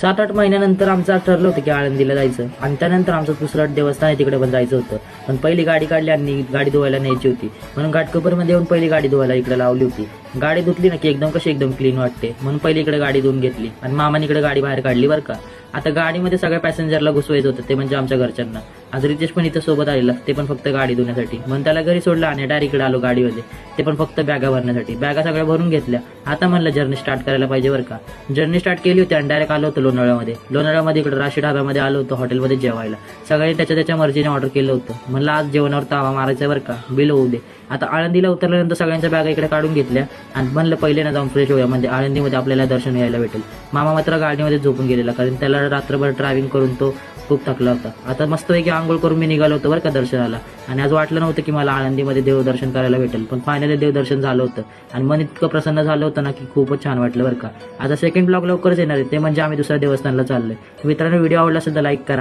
7-8 महिन्यानंतर आमचं ठरलं होतं की आळंदीला जायचं आणि त्यानंतर आमचं दुसरं देवस्थान आहे तिकडे पण जायचं होतं. पण पहिली गाडी काढली आणि गाडी धुवायला न्यायची होती म्हणून घाटकोपरमध्ये येऊन पहिली गाडी धुवायला इकडे लावली होती. गाडी धुतली ना की एकदम क्लीन वाटते म्हणून पहिली इकडे गाडी धुवून घेतली आणि मामाने इकडे गाडी बाहेर काढली बरं का. आता गाडीमध्ये सगळ्या पॅसेंजरला घुसवायचं होतं ते म्हणजे आमच्या घरच्यांना. आज रितेश पण इथं सोबत आलेला ते पण फक्त गाडी धुण्यासाठी म्हणून त्याला घरी सोडलं आणि डायरेक्ट इकडे आलो गाडीमध्ये ते पण फक्त बॅगा भरण्यासाठी. बॅगा सगळ्या भरून घेतल्या. आता म्हणलं जर्नी स्टार्ट करायला पाहिजे बरं का. जर्नी स्टार्ट केली होती आणि डायरेक्ट आलो होतो लोणावळ्यामध्ये इकडे राशी ढाब्यामध्ये आलो होतो हॉटेलमध्ये जेवायला. सगळ्यांनी त्याच्या मर्जीने ऑर्डर केलं होतं. म्हणलं आज जेवणावर तावा मारायचं बरं का बिल होऊ दे. आता आळंदीला उतरल्यानंतर सगळ्यांच्या बॅगा इकडे काढून घेतल्या आणि म्हणलं पहिले ना जाऊन फ्रेश होऊया म्हणजे आळंदीमध्ये आपल्याला दर्शन घ्यायला भेटेल. मामा मात्र गाडीमध्ये झोपून गेलेला कारण त्याला रात्रभर ड्रायव्हिंग करून तो खूप थकला होता. आता मस्तपैकी आंघोळ करून मी निघालो होतो बरं का दर्शनाला आणि आज वाटलं नव्हतं की मला आळंदीमध्ये देवदर्शन करायला भेटेल पण फायनली देवदर्शन झालं होतं आणि मन इतकं प्रसन्न झालं होतं ना की खूपच छान वाटलं बरं का. आता सेकंड ब्लॉग लवकरच येणार आहे ते म्हणजे आम्ही दुसऱ्या देवस्थानाला चाललोय. मित्रांनो व्हिडिओ आवडला असेल तर लाईक करा.